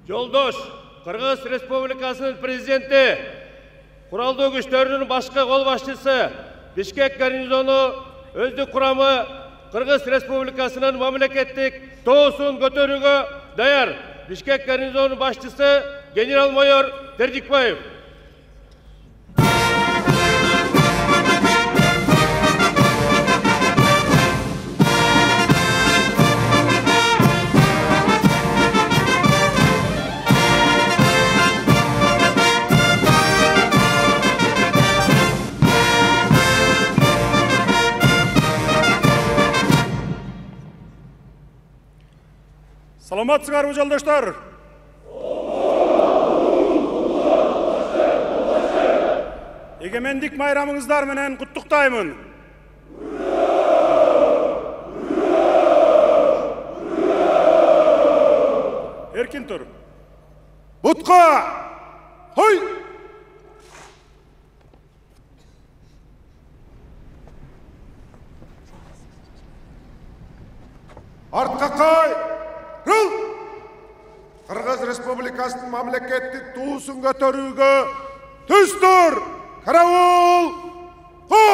Жолдош, Кыргыз Республикасынын президенти, куралдуу күчтөрүнүн башкы кол башчысы, Бишкек гарнизону өздүк курамы Кыргыз Республикасынын мамлекеттик тоосун көтөрүүгө даяр. Бишкек гарнизону башчысы генерал-майор Тердикбаев. Саламатсыздарбы, жолдоштор? Эгемендик майрамыңыздар менен куттуктаймын. Эркин тур. Бутка! Хой! Артка кай! Кыргыз Республикасынын мамлекеттик туусун көтөрүүгө түстүр! Караул! Го!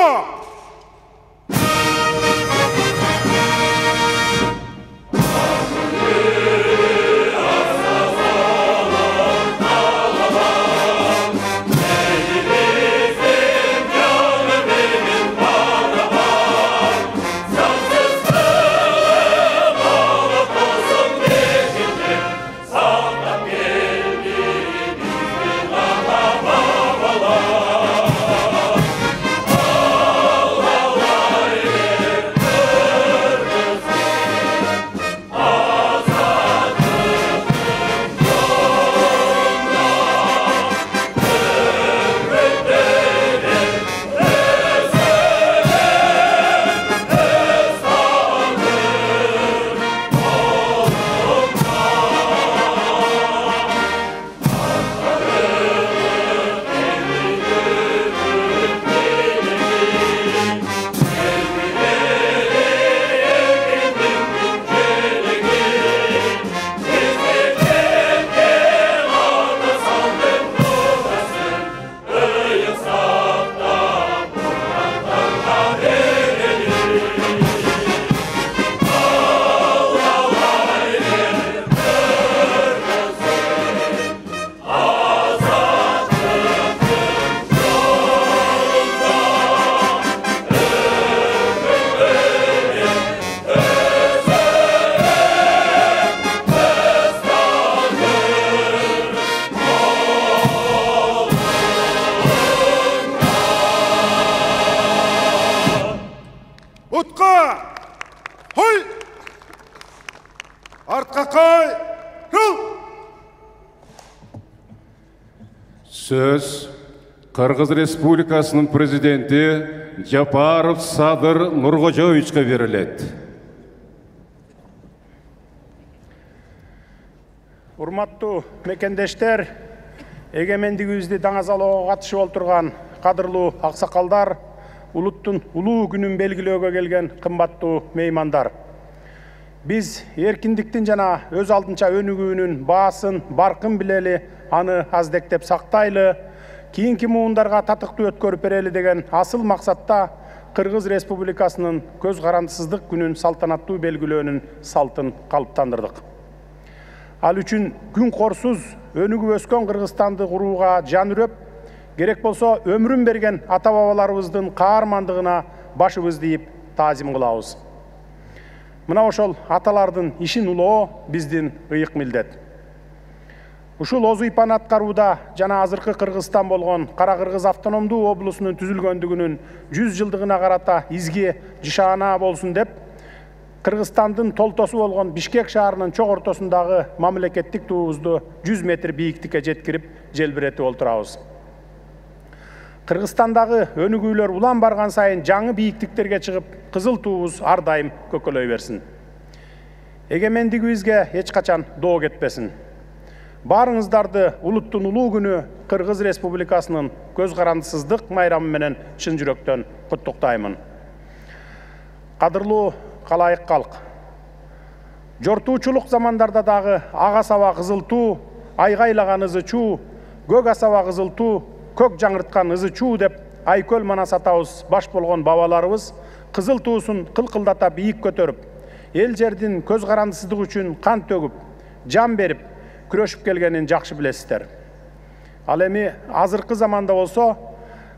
Утка! Хой! Артка кай! Сөз Кыргыз Республикасынын президенти Жапаров Садыр Нуркожоевичке берилет. Урматтуу мекендештер, эгемендигибизди даңазалоого катышып олтурган кадырлуу аксакалдар, улуттун улуу күнүн белгилөөгө келген кымбаттуу меймандар. Биз эркиндиктин жана өз алдынча өнүгүүнүн баасын, баркын билели, аны аздектеп сактайлы, кийинки муундарга татыктуу өткөрүп берели деген асыл максатта Кыргыз Республикасынын көз карандысыздык күнүн салтанаттуу белгилөөнүн салтын калыптандырдык. Ал үчүн күн корсуз өнүгүп өскөн Кыргызстанды курууга жан үрөп, керек болсо өмүрүн берген ата-бабаларыбыздын каармандыгына башыбызды ийип таазим кылабыз. Мына ошол аталардын ишин улоо биздин ыйык милдет. Ушул озу ипаны аткарууда жана азыркы Кыргызстан болгон Кара Кыргыз автономдуу облусунун түзүлгөндүгүнүн 100 жылдыгына карата изге жишаана болсун деп, Кыргызстандын толтосу болгон Бишкек шаарынын чок ортосундагы мамлекеттик туубузду 100 метр бийиктикке жеткирип желбиретип олтурабыз. Кыргызстандагы өнүгүүлөр улам барган сайын жаңы бийиктиктерге чыгып, кызыл туубуз ар дайым көкөлөй берсин. Эгемендигибизге эч качан доо кетпесин. Баарыңыздарды улуттун улуу күнү Кыргыз Республикасынын көз карандысыздык майрамы менен чын жүрөктөн куттуктаймын. Кадырлуу калайык калк. Жортуучулук замандарда дагы ага саба кызыл туу айгайлаган ызы чуу, көк асаба кызыл туу, көк жаңырткан ызы чуу деп Айкөл Манас атабыз баш болгон бабаларыбыз кызыл туусун кылкылдата бийик көтөрүп, эл жердин көз карандысыздыгы үчүн кан төгүп, жан берип, күрөшүп келгенин жакшы билесиздер. Ал эми азыркы заманда болсо,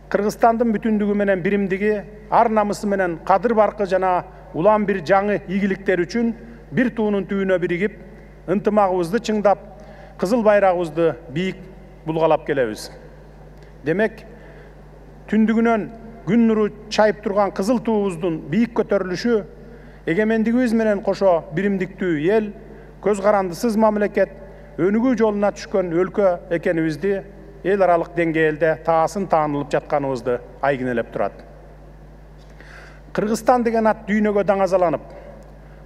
Кыргызстандын бүтүндүгү менен биримдиги, ар намысы менен кадыр баркы жана улам бир жаңы ийгиликтер үчүн бир туунун түбүнө биригип, ынтымагыбызды чыңдап, кызыл байрагыбызды бийик булгалап келебиз. Демек, түндүгүнөн күн нуру чайып турган кызыл туубуздун бийик көтөрүлүшү эгемендигибиз менен кошо биримдиктүү эл, көз карандысыз мамлекет, өнүгүү жолуна түшкөн өлкө экенибизди эл аралык деңгээлде таасын таанылып жатканыбызды айгинелеп турат. Кыргызстан деген ат дүйнөгө даңазаланып,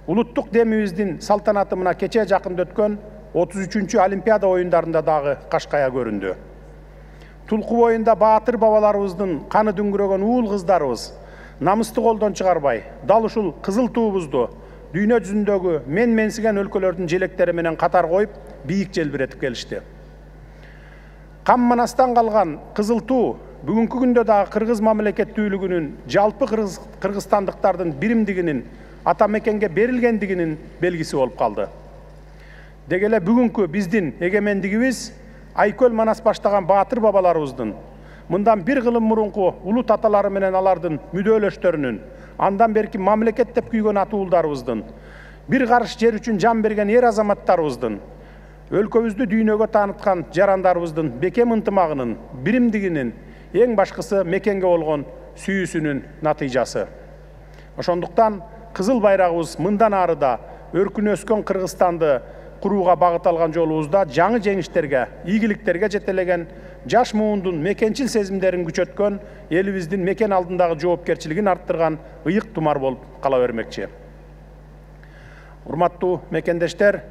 улуттук демибиздин салтанаты мына кече жакында өткөн 33-чү Олимпиада оюндарында дагы кашкая көрүндү. Тулку боюнда баатыр бабаларыбыздын каны дүңгүрөгөн уул кыздарыбыз намысты колдон чыгарбай, дал ушул кызыл туубузду дүйнө жүзүндөгү менсиген өлкөлөрдүн желектери менен катар коюп, бийик желбиретип келишти. Кам Манастан калган кызыл туу бүгүнкү күндө дагы кыргыз мамлекеттүүлүгүнүн, жалпы кыргызстандыктардын биримдигинин, ата мекенге берилгендигинин белгиси болуп калды. Деги эле бүгүнкү биздин эгемендигибиз Айкөл Манас баштаган баатыр бабаларыбыздын, мындан бир кылым мурунку улут аталары менен алардын мүдөлөштөрүнүн, андан берки мамлекет деп күйгөн атуулдарыбыздын, бир карыш жер үчүн жан берген эр азаматтарыбыздын, өлкөбүздү дүйнөгө тааныткан жарандарыбыздын бекем ынтымагынын, биримдигинин, эң башкысы мекенге болгон сүйүүсүнүн натыйжасы. Ошондуктан кызыл байрагыбыз мындан ары да өркүнө өскөн Кыргызстанды курууга багыт алган жолубузда жаңы жеңиштерге, ийгиликтерге жетелеген, жаш муундун мекенчил сезимдерин күчөткөн, элибиздин мекен алдындагы жоопкерчилигин арттырган ыйык тумар болуп кала бермекчи. Урматтуу мекендештер,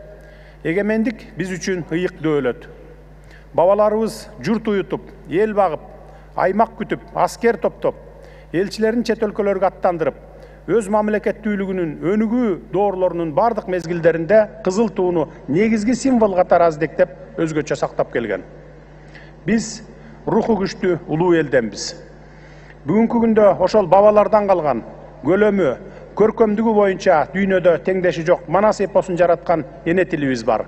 эгемендик биз үчүн ыйык дөөлөт. Бабаларыбыз журт уютуп, эл багып, аймак күтүп, аскер топтоп, элчилерин чет өлкөлөргө аттандырып, өз мамлекеттүүлүгүнүн өнүгүү доорлорунун бардык мезгилдеринде кызыл тууну негизги символ катары аздектеп, өзгөчө сактап келген. Биз руху күчтүү улуу элденбиз. Бүгүнкү күндө ошол бабалардан калган көлөмү, көркөмдүгү боюнча дүйнөдө теңдеши жок Манас эпосун жараткан эне тилибиз бар.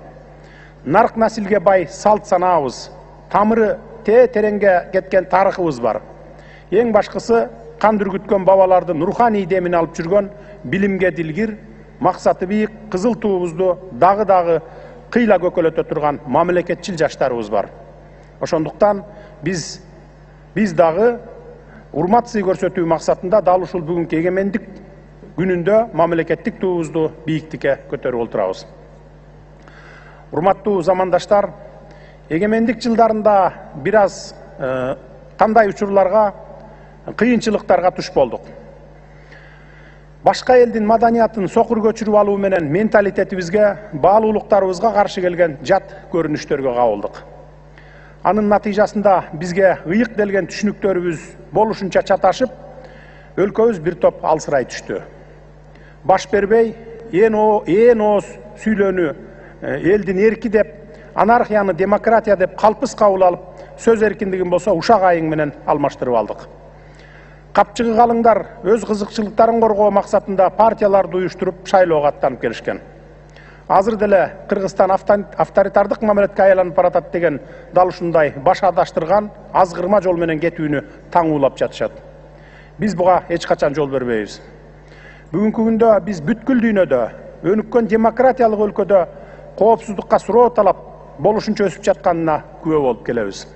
Нарк насилге бай салт санаабыз, тамыры тереңге кеткен тарыхыбыз бар. Эң башкысы кан дүргүткөн бабалардын руханий демин алып жүргөн билимге дилгир, максаты бийик кызыл туубузду дагы кыйла көкөлөтө турган мамлекетчил жаштарыбыз бар. Ошондуктан биз дагы урмат сый көрсөтүү максатында дал ушул бүгүнкү эгемендик күнүндө мамлекеттик туубузду бийиктикке көтөрүп отурабыз. Урматтуу замандаштар, эгемендик жылдарында бир аз кандай учурларга, кыйынчылыктарга туш болдук. Башка элдин маданиятын сокур көчүрүп алуу менен менталитетибизге, баалуулуктарыбызга каршы келген жат көрүнүштөргө кабылдык. Анын натыйжасында бизге ыйык делген түшүнүктөрүбүз болушунча чаташып, өлкөбүз бир топ алсырай түштү. Баш бербей, ээн ооз сүйлөнүү, элдин эрки деп, анархияны демократия деп калпыс кабыл алып, сөз эркиндигин болсо ушак айың менен алмаштырып алдык. Капчыгы калыңдар өз кызыкчылыктарын коргоо максатында партияларды уюштуруп шайлоого аттанып келишкен. Азыр деле Кыргызстан авторитардык мамлекетке айланып баратат деген дал ушундай баш адаштырган азгырма жол менен кетүүнү таңуулап жатышат. Биз буга эч качан жол бербейбиз. Бүгүнкү күндө биз бүткүл дүйнөдө, өнүккөн демократиялык өлкөдө коопсуздукка суроо талап болушунча өсүп жатканына күбө болуп келебиз.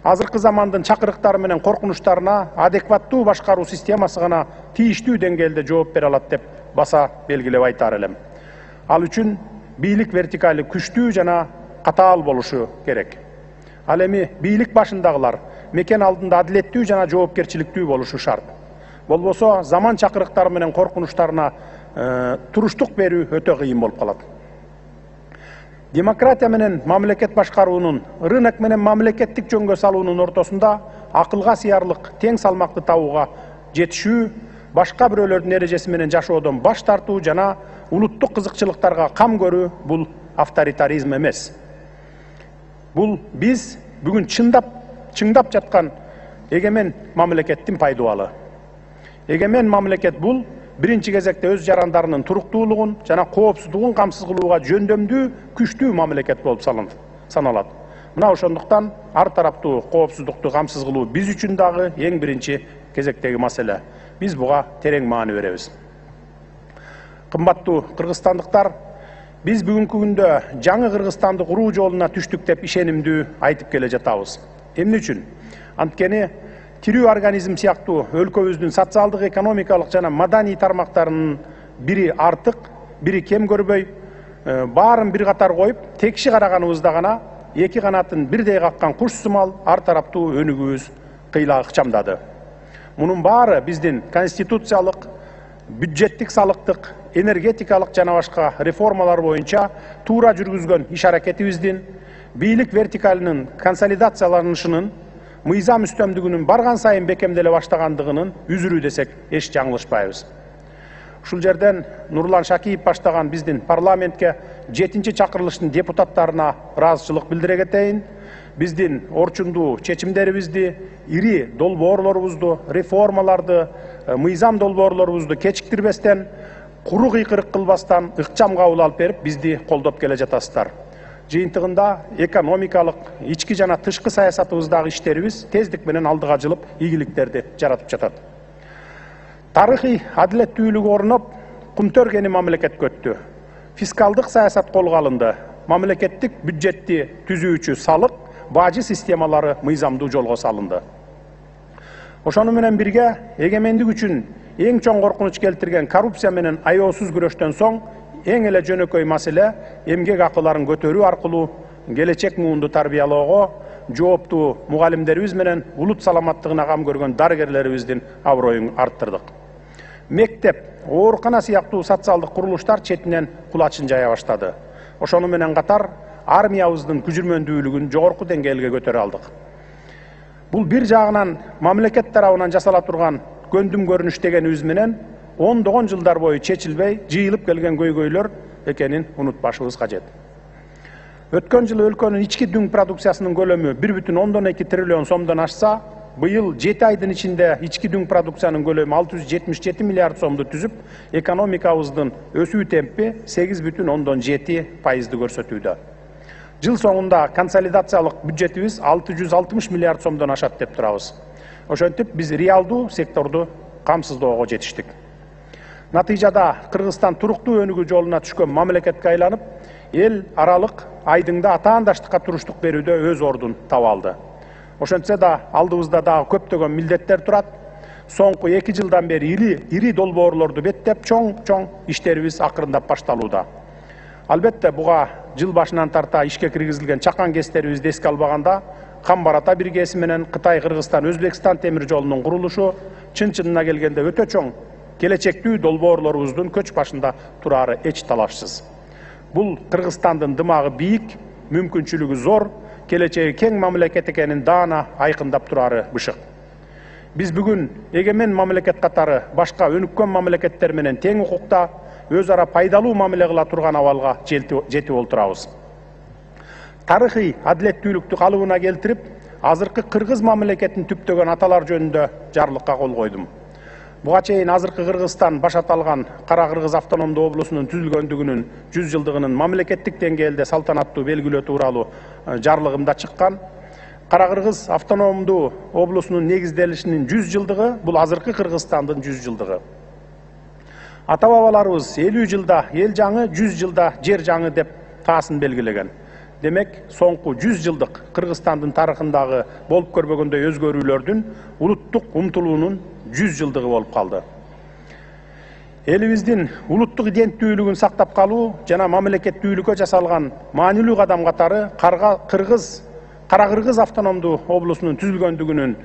Азыркы замандын чакырыктары менен коркунучтарына адекваттуу башкаруу системасы гана тийиштүү деңгээлде жооп бере алат деп баса белгилеп айтар элем. Ал үчүн бийлик вертикали күчтүү жана катаал болушу керек. Ал эми бийлик башындагылар мекен алдында адилеттүү жана жоопкерчиликтүү болушу шарт. Болбосо заман чакырыктары менен коркунучтарына туруштук берүү өтө кыйын болуп калат. Демократия менен мамлекет башкаруунун, рынок менен мамлекеттик жөнгө салуунун ортосунда акылга сыярлык тең салмакты табууга жетишүү, башка бирөөлөрдүн эрежеси менен жашоодон баш тартуу жана улуттук кызыкчылыктарга кам көрүү бул авторитаризм эмес. Бул биз бүгүн чыңдап жаткан эгемен мамлекеттин пайдубалы. Эгемен мамлекет бул биринчи кезекте өз жарандарынын туруктуулугун жана коопсуздугун камсыз кылууга жөндөмдүү, күчтүү мамлекет болуп саналат. Мына ошондуктан ар тараптуу коопсуздукту камсыз кылуу биз үчүн дагы эң биринчи кезектеги маселе. Биз буга терең маани беребиз. Кымбаттуу кыргызстандыктар, биз бүгүнкү күндө жаңы Кыргызстанды куруу жолуна түштүк деп ишенимдүү айтып келе жатабыз. Эмне үчүн? Анткени тирүү организм сыяктуу өлкөбүздүн социалдык, экономикалык жана маданий тармактарынын бири артык, бири кем көрбөй, баарын бир катар коюп, текши караганыбызда гана эки канатын бирдей каккан куш сымал ар тараптуу өнүгүүбүз кыйла ыкчамдады. Мунун баары биздин конституциялык, бюджеттик, салыктык, энергетикалык жана башка реформалар боюнча туура жүргүзгөн иш аракетибиздин, бийлик вертикалынын консолидацияланышынын, мыйзам үстөмдүгүнүн барган сайын бекемделе баштагандыгынын үзүрү десек эч жаңылышпайбыз. Ушул жерден Нурлан Шакиев баштаган биздин парламентке 7-чи чакырылыштын депутаттарына ыраазычылык билдире кетейин. Биздин орчундуу чечимдерибизди, ири долбоорлорубузду, реформаларды, мыйзам долбоорлорубузду кечиктирбестен, куру кыйкырык кылбастан ыкчам кабыл алып берип, бизди колдоп келе жатасыздар. Жыйынтыгында экономикалык, ички жана тышкы саясатыбыздагы иштерибиз тездик менен алдыга жылып, ийгиликтерди жаратып жатат. Тарыхый адилеттүүлүк орноп, кумтөргени мамлекетке өттү. Фискалдык саясат колго алынды. Мамлекеттик бюджетти түзүүчү салык, бажы системалары мыйзамдуу жолго салынды. Ошону менен бирге эгемендик үчүн эң чоң коркунуч келтирген коррупция менен аеосуз күрөштөн соң эң эле жөнөкөй маселе эмгек акыларын көтөрүү аркылуу келечек муунду тарбиялоого, жооптуу мугалимдерибиз менен улут саламаттыгына кам көргөн дарыгерлерибиздин аброюн арттырдык. Мектеп, оорукана сыяктуу социалдык курулуштар четинен кулачын жая баштады. Ошону менен катар армиябыздын күжүрмөндүүлүгүн жогорку деңгээлге көтөрө алдык. Бул бир жагынан мамлекет тарабынан жасала турган көндүм көрүнүш дегенибиз менен ондогон жылдар бою чечилбей жыйылып келген көйгөйлөр экенин унутпашыбыз кажет. Өткөн жылы өлкөнүн ички дүң продукциясынын көлөмү 1,2 триллион сомдон ашса, быйыл 7 айдын ичинде ички дүң продукциянын көлөмү 677 миллиард сомду түзүп, экономикабыздын өсүү темпи 8,7% көрсөтүүдө. Жыл соңунда консолидациялык бюджетибиз 660 миллиард сомдон ашат деп турабыз. Ошентип биз реалдуу секторду камсыздоого жетиштик. Натыйжада Кыргызстан туруктуу өнүгүү жолуна түшкөн мамлекетке айланып, эл аралык айдыңда атаандаштыкка туруштук берүүдө өз ордун таба алды. Ошентсе да алдыбызда дагы көптөгөн милдеттер турат. Соңку 2 жылдан бери ири долбоорлорду беттеп, чоң иштерибиз акырындап башталууда. Албетте буга жыл башынан тарта ишке киргизилген чакан кестерибизди эске албаганда, Кам-Барата биргеси менен Кытай-Кыргызстан-Өзбекстан темир жолунун курулушу чын-чынына келгенде өтө чоң келечектүү долбоорлорубуздун көч башында турары эч талашсыз. Бул Кыргызстандын дымагы бийик, мүмкүнчүлүгү зор, келечеги кең мамлекет экенин даана айкындап турары бышык. Биз бүгүн эгемен мамлекет катары башка өнүккөн мамлекеттер менен тең укукта өз ара пайдалуу мамиле кыла турган абалга жетип олтурабыз. Тарыхый адилеттүүлүктү калыбына келтирип, азыркы кыргыз мамлекетин түптөгөн аталар жөнүндө жарлыкка кол койдум. Буга чейин азыркы Кыргызстан баш аталган Кара Кыргыз автономдуу облусунун түзүлгөндүгүнүн 100 жылдыгынын мамлекеттик деңгээлде салтанаттуу белгилөө тууралуу жарлыгымда чыккан. Кара Кыргыз автономдуу облусунун негизделишинин 100 жылдыгы бул азыркы Кыргызстандын 100 жылдыгы. Ата-бабаларыбыз 50 жылда эл жаңы, 100 жылда жер жаңы деп таасын белгилеген. Демек, соңку 100 жылдык Кыргызстандын тарыхындагы болуп көрбөгөндөй өзгөрүүлөрдүн улуттук умтулуунун 100 жылдыгы болуп калды. Элибиздин улуттук иденттүүлүгүн сактап калуу жана мамлекеттүүлүккө жасалган маанилүү кадам катары Кара Кыргыз автономдуу облусунун түзүлгөндүгүнүн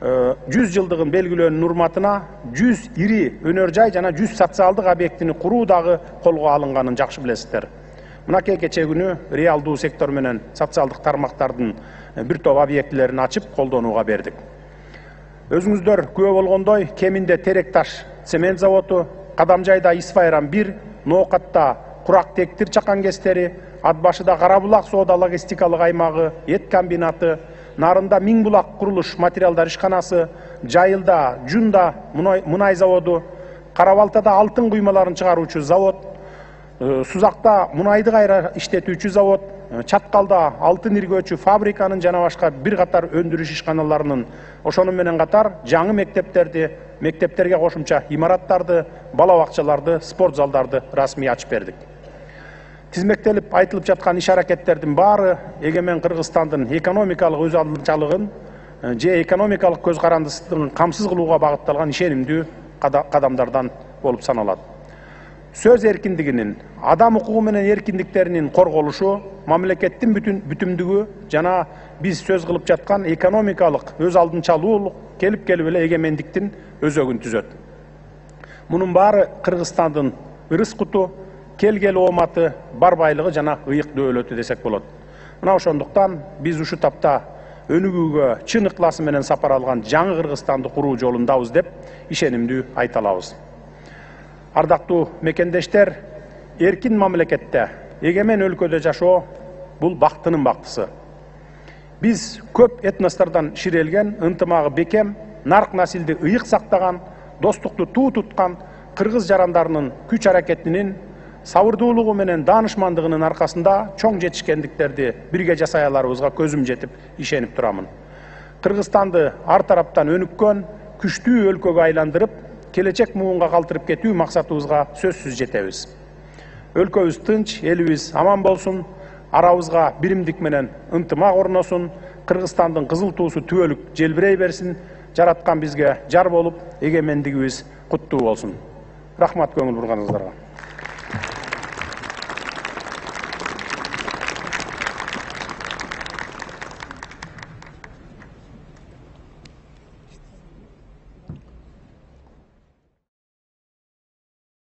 100 жылдыгын белгилөөнүн урматына 100 ири өнөр жай жана 100 социалдык объектини куруу дагы колго алынганын жакшы билесиздер. Мынакей кече күнү реалдуу сектор менен социалдык тармактардын бир топ объектилерин ачып колдонууга бердик. Өзүңүздөр күбө болгондой, кеминде Теректаш цемент заводу, Кадамжайда Исфайран 1, Ноокатта Курак тектир чакан кестери, ат башыда Кара Булак соода логистикалык аймагы, эт комбинаты, Нарында Миң Булак курулуш материалдар ишканасы, Жайылда Жунда мунай заводу, Кара Балтада алтын куймаларын чыгаруучу завод, Сузакта мунайды кайра иштетүүчү завод, Чаткалда алтын иргөөчү фабриканын жана башка бир катар өндүрүш ишканаларынын, ошону менен катар жаңы мектептерге кошумча имараттарды, бала бакчаларды, спорт залдарды расмий ачып бердик. Тизмектелип айтылып жаткан иш аракеттердин баары эгемен Кыргызстандын экономикалык өз алдынчалыгын же экономикалык көз карандысын камсыз кылууга багытталган ишенимдүү кадамдардан болуп саналат. Сөз эркиндигинин, адам укугу менен эркиндиктеринин корголушу, мамлекеттин бүтүмдүгү жана биз сөз кылып жаткан экономикалык өз алдынчалуулук келип эле эгемендиктин өзөгүн түзөт. Мунун баары Кыргызстандын ырыс куту, келгел ооматы, бар байлыгы жана ыйык дөөлөтү десек болот. Мына ошондуктан биз ушу тапта өнүгүүгө чын ыкласы менен сапар алган жаңы Кыргызстанды куруу жолундабыз деп ишенимдүү айта алабыз. Ардактуу мекендештер, эркин мамлекетте, эгемен өлкөдө жашоо бул бактынын бактысы. Биз көп этностордон ширелген, ынтымагы бекем, нарк насилди ыйык сактаган, достукту туу туткан кыргыз жарандарынын күч аракетинин, сабырдуулугу менен даанышмандыгынын аркасында чоң жетишкендиктерди бирге жасай аларыбызга көзүм жетип ишенип турамын. Кыргызстанды ар тараптан өнүккөн, күчтүү өлкөгө айландырып, келечек муунга калтырып кетүү максатыбызга сөзсүз жетебиз. Өлкөбүз тынч, элибиз аман болсун, арабызга биримдик менен ынтымак орносун, Кыргызстандын кызыл туусу түбөлүк желбирей берсин, жараткан бизге жар болуп, эгемендигибиз куттуу болсун. Рахмат көңүл бурганыңыздарга.